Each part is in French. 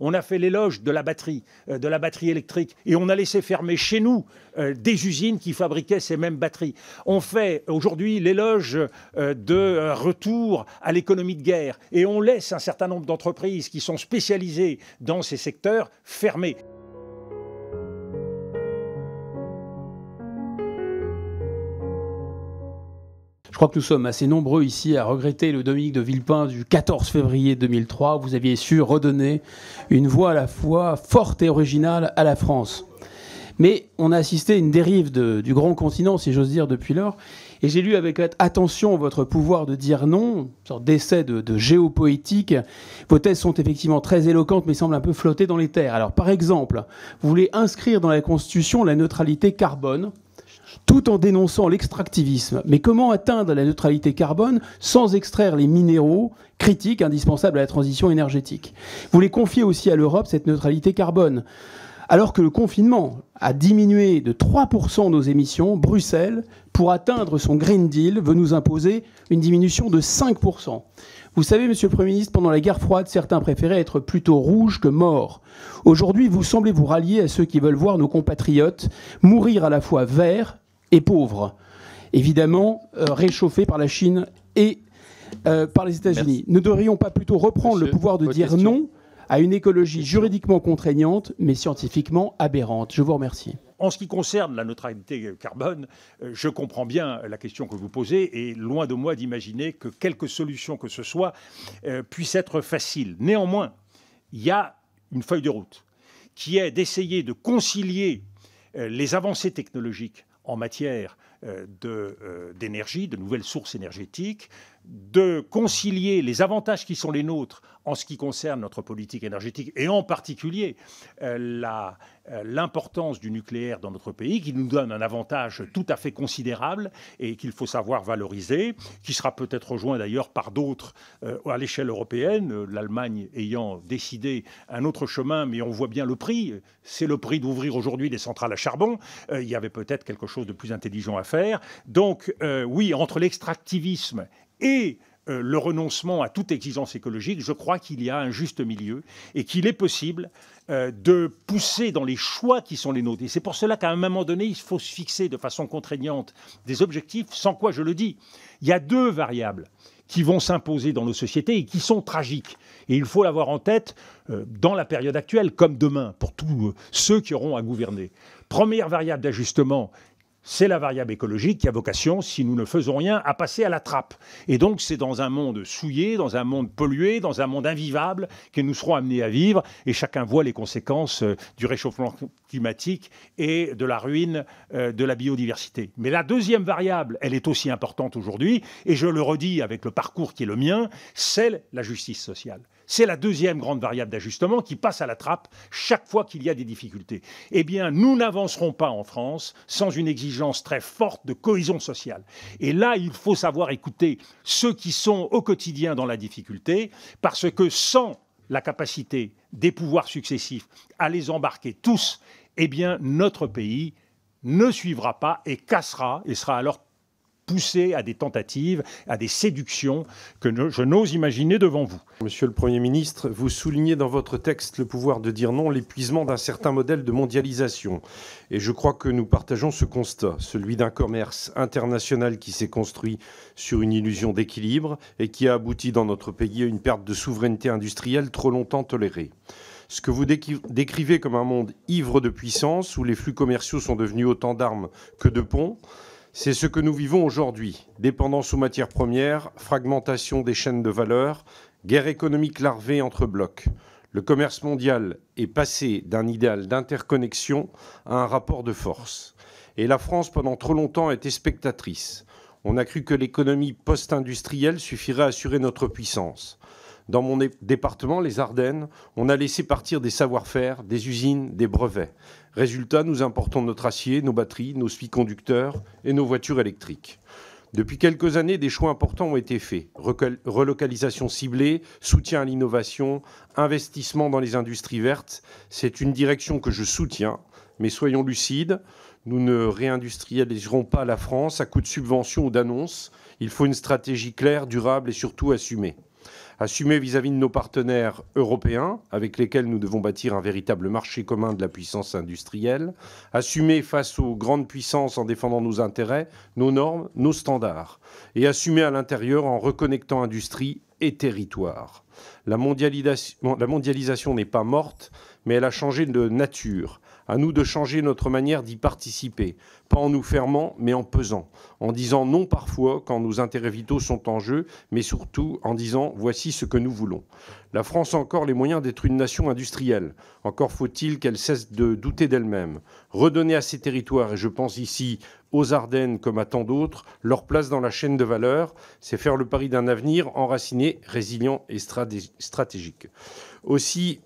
On a fait l'éloge de la batterie électrique. Et on a laissé fermer chez nous des usines qui fabriquaient ces mêmes batteries. On fait aujourd'hui l'éloge de retour à l'économie de guerre. Et on laisse un certain nombre d'entreprises qui sont spécialisées dans ces secteurs fermées. Je crois que nous sommes assez nombreux ici à regretter le Dominique de Villepin du 14 février 2003. Vous aviez su redonner une voix à la fois forte et originale à la France. Mais on a assisté à une dérive du grand continent, si j'ose dire, depuis lors. Et j'ai lu avec attention votre pouvoir de dire non, une sorte d'essai de géopoétique. Vos thèses sont effectivement très éloquentes, mais semblent un peu flotter dans les terres. Alors, par exemple, vous voulez inscrire dans la Constitution la neutralité carbone, tout en dénonçant l'extractivisme. Mais comment atteindre la neutralité carbone sans extraire les minéraux critiques indispensables à la transition énergétique? Vous voulez confier aussi à l'Europe cette neutralité carbone. Alors que le confinement a diminué de 3% nos émissions, Bruxelles, pour atteindre son Green Deal, veut nous imposer une diminution de 5%. Vous savez, Monsieur le Premier ministre, pendant la guerre froide, certains préféraient être plutôt rouges que morts. Aujourd'hui, vous semblez vous rallier à ceux qui veulent voir nos compatriotes mourir à la fois verts et pauvres. Évidemment, réchauffés par la Chine et par les États-Unis. Ne devrions pas plutôt reprendre le pouvoir de dire non à une écologie juridiquement contraignante, mais scientifiquement aberrante? Je vous remercie. En ce qui concerne la neutralité carbone, je comprends bien la question que vous posez et loin de moi d'imaginer que quelque solution que ce soit puisse être facile. Néanmoins, il y a une feuille de route qui est d'essayer de concilier les avancées technologiques en matière d'énergie, de nouvelles sources énergétiques, de concilier les avantages qui sont les nôtres en ce qui concerne notre politique énergétique et en particulier l'importance du nucléaire dans notre pays qui nous donne un avantage tout à fait considérable et qu'il faut savoir valoriser, qui sera peut-être rejoint d'ailleurs par d'autres à l'échelle européenne, l'Allemagne ayant décidé un autre chemin, mais on voit bien le prix, c'est le prix d'ouvrir aujourd'hui des centrales à charbon, il y avait peut-être quelque chose de plus intelligent à faire. Donc oui, entre l'extractivisme et le renoncement à toute exigence écologique, je crois qu'il y a un juste milieu et qu'il est possible de pousser dans les choix qui sont les nôtres. Et c'est pour cela qu'à un moment donné, il faut se fixer de façon contraignante des objectifs, sans quoi, je le dis, il y a deux variables qui vont s'imposer dans nos sociétés et qui sont tragiques. Et il faut l'avoir en tête dans la période actuelle, comme demain, pour tous ceux qui auront à gouverner. Première variable d'ajustement, c'est la variable écologique qui a vocation, si nous ne faisons rien, à passer à la trappe. Et donc c'est dans un monde souillé, dans un monde pollué, dans un monde invivable que nous serons amenés à vivre. Et chacun voit les conséquences du réchauffement climatique et de la ruine de la biodiversité. Mais la deuxième variable, elle est aussi importante aujourd'hui, et je le redis avec le parcours qui est le mien, c'est la justice sociale. C'est la deuxième grande variable d'ajustement qui passe à la trappe chaque fois qu'il y a des difficultés. Eh bien, nous n'avancerons pas en France sans une exigence très forte de cohésion sociale. Et là, il faut savoir écouter ceux qui sont au quotidien dans la difficulté, parce que sans la capacité des pouvoirs successifs à les embarquer tous, eh bien, notre pays ne suivra pas et cassera et sera alors poussé à des tentatives, à des séductions que je n'ose imaginer devant vous. Monsieur le Premier ministre, vous soulignez dans votre texte le pouvoir de dire non, l'épuisement d'un certain modèle de mondialisation. Et je crois que nous partageons ce constat, celui d'un commerce international qui s'est construit sur une illusion d'équilibre et qui a abouti dans notre pays à une perte de souveraineté industrielle trop longtemps tolérée. Ce que vous décrivez comme un monde ivre de puissance, où les flux commerciaux sont devenus autant d'armes que de ponts, c'est ce que nous vivons aujourd'hui. Dépendance aux matières premières, fragmentation des chaînes de valeur, guerre économique larvée entre blocs. Le commerce mondial est passé d'un idéal d'interconnexion à un rapport de force. Et la France, pendant trop longtemps, était spectatrice. On a cru que l'économie post-industrielle suffirait à assurer notre puissance. Dans mon département, les Ardennes, on a laissé partir des savoir-faire, des usines, des brevets. Résultat, nous importons notre acier, nos batteries, nos semi-conducteurs et nos voitures électriques. Depuis quelques années, des choix importants ont été faits. Relocalisation ciblée, soutien à l'innovation, investissement dans les industries vertes. C'est une direction que je soutiens, mais soyons lucides. Nous ne réindustrialiserons pas la France à coup de subventions ou d'annonces. Il faut une stratégie claire, durable et surtout assumée. Assumer vis-à-vis de nos partenaires européens, avec lesquels nous devons bâtir un véritable marché commun de la puissance industrielle. Assumer face aux grandes puissances en défendant nos intérêts, nos normes, nos standards. Et assumer à l'intérieur en reconnectant industrie et territoire. La mondialisation n'est pas morte, mais elle a changé de nature. À nous de changer notre manière d'y participer, pas en nous fermant, mais en pesant, en disant non parfois quand nos intérêts vitaux sont en jeu, mais surtout en disant voici ce que nous voulons. La France a encore les moyens d'être une nation industrielle. Encore faut-il qu'elle cesse de douter d'elle-même. Redonner à ces territoires, et je pense ici aux Ardennes comme à tant d'autres, leur place dans la chaîne de valeur, c'est faire le pari d'un avenir enraciné, résilient et stratégique. Aussi,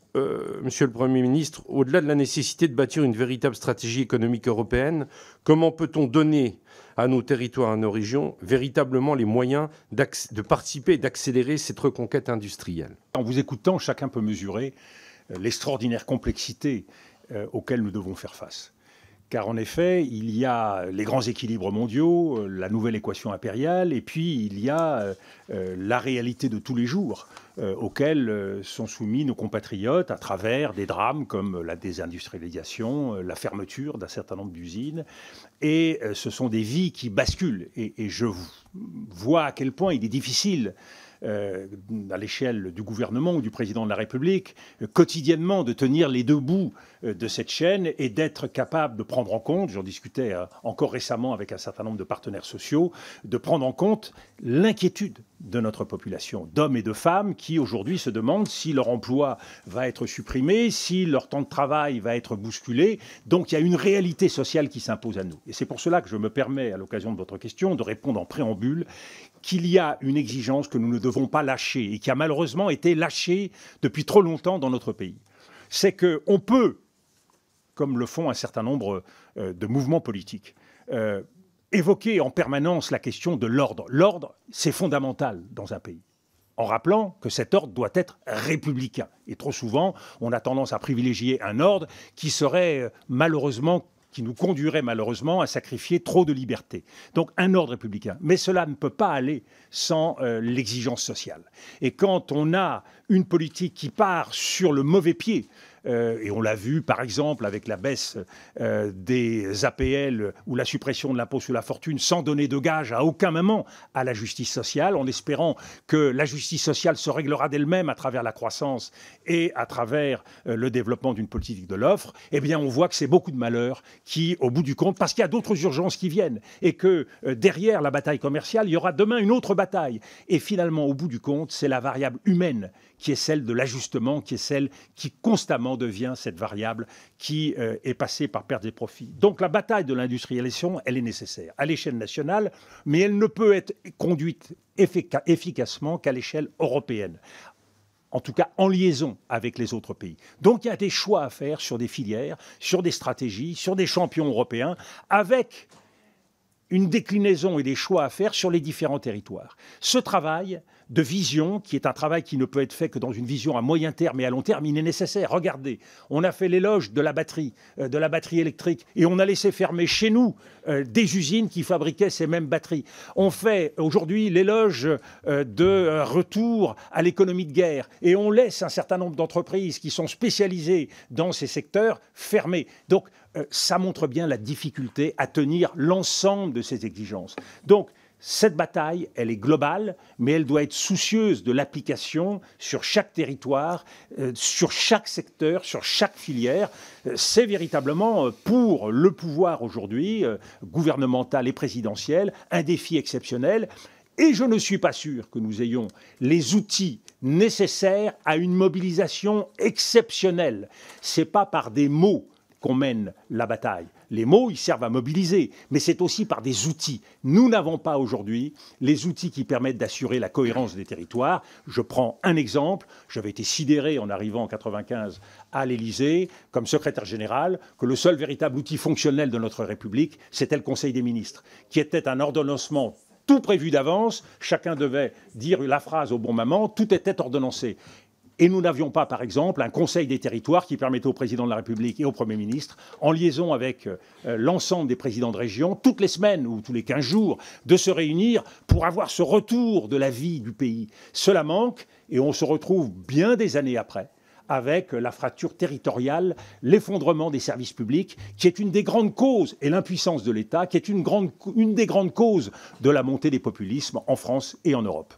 Monsieur le Premier ministre, au-delà de la nécessité de bâtir une véritable stratégie économique européenne, comment peut-on donner à nos territoires, à nos régions, véritablement les moyens de participer et d'accélérer cette reconquête industrielle? En vous écoutant, chacun peut mesurer l'extraordinaire complexité auxquelles nous devons faire face. Car en effet, il y a les grands équilibres mondiaux, la nouvelle équation impériale, et puis il y a la réalité de tous les jours auxquels sont soumis nos compatriotes à travers des drames comme la désindustrialisation, la fermeture d'un certain nombre d'usines. Et ce sont des vies qui basculent. Et je vois à quel point il est difficile à l'échelle du gouvernement ou du président de la République, quotidiennement de tenir les deux bouts de cette chaîne et d'être capable de prendre en compte, j'en discutais encore récemment avec un certain nombre de partenaires sociaux, de prendre en compte l'inquiétude de notre population, d'hommes et de femmes qui aujourd'hui se demandent si leur emploi va être supprimé, si leur temps de travail va être bousculé. Donc il y a une réalité sociale qui s'impose à nous. Et c'est pour cela que je me permets, à l'occasion de votre question, de répondre en préambule qu'il y a une exigence que nous ne devons pas lâcher et qui a malheureusement été lâchée depuis trop longtemps dans notre pays. C'est qu'on peut, comme le font un certain nombre de mouvements politiques, évoquer en permanence la question de l'ordre. L'ordre, c'est fondamental dans un pays, en rappelant que cet ordre doit être républicain. Et trop souvent, on a tendance à privilégier un ordre qui serait malheureusement qui nous conduirait malheureusement à sacrifier trop de liberté. Donc un ordre républicain. Mais cela ne peut pas aller sans l'exigence sociale. Et quand on a une politique qui part sur le mauvais pied, et on l'a vu par exemple avec la baisse des APL ou la suppression de l'impôt sur la fortune sans donner de gage à aucun moment à la justice sociale, en espérant que la justice sociale se réglera d'elle-même à travers la croissance et à travers le développement d'une politique de l'offre, eh bien on voit que c'est beaucoup de malheurs qui, au bout du compte, parce qu'il y a d'autres urgences qui viennent et que derrière la bataille commerciale, il y aura demain une autre bataille. Et finalement, au bout du compte, c'est la variable humaine qui est celle de l'ajustement, qui est celle qui constamment devient cette variable qui est passée par perte des profits. Donc la bataille de l'industrialisation, elle est nécessaire à l'échelle nationale, mais elle ne peut être conduite efficacement qu'à l'échelle européenne. En tout cas en liaison avec les autres pays. Donc il y a des choix à faire sur des filières, sur des stratégies, sur des champions européens, avec une déclinaison et des choix à faire sur les différents territoires. Ce travail de vision, qui est un travail qui ne peut être fait que dans une vision à moyen terme et à long terme, il est nécessaire. Regardez, on a fait l'éloge de la batterie électrique, et on a laissé fermer chez nous des usines qui fabriquaient ces mêmes batteries. On fait aujourd'hui l'éloge de retour à l'économie de guerre, et on laisse un certain nombre d'entreprises qui sont spécialisées dans ces secteurs fermées. Donc, ça montre bien la difficulté à tenir l'ensemble de ces exigences. Donc, cette bataille, elle est globale, mais elle doit être soucieuse de l'application sur chaque territoire, sur chaque secteur, sur chaque filière. C'est véritablement pour le pouvoir aujourd'hui, gouvernemental et présidentiel, un défi exceptionnel. Et je ne suis pas sûr que nous ayons les outils nécessaires à une mobilisation exceptionnelle. Ce n'est pas par des mots qu'on mène la bataille. Les mots, ils servent à mobiliser, mais c'est aussi par des outils. Nous n'avons pas aujourd'hui les outils qui permettent d'assurer la cohérence des territoires. Je prends un exemple. J'avais été sidéré en arrivant en 1995 à l'Élysée, comme secrétaire général, que le seul véritable outil fonctionnel de notre République, c'était le Conseil des ministres, qui était un ordonnancement tout prévu d'avance. Chacun devait dire la phrase au bon moment. Tout était ordonnancé. Et nous n'avions pas, par exemple, un Conseil des territoires qui permettait au président de la République et au Premier ministre, en liaison avec l'ensemble des présidents de région, toutes les semaines ou tous les 15 jours, de se réunir pour avoir ce retour de la vie du pays. Cela manque et on se retrouve bien des années après avec la fracture territoriale, l'effondrement des services publics, qui est une des grandes causes, et l'impuissance de l'État, qui est une des grandes causes de la montée des populismes en France et en Europe.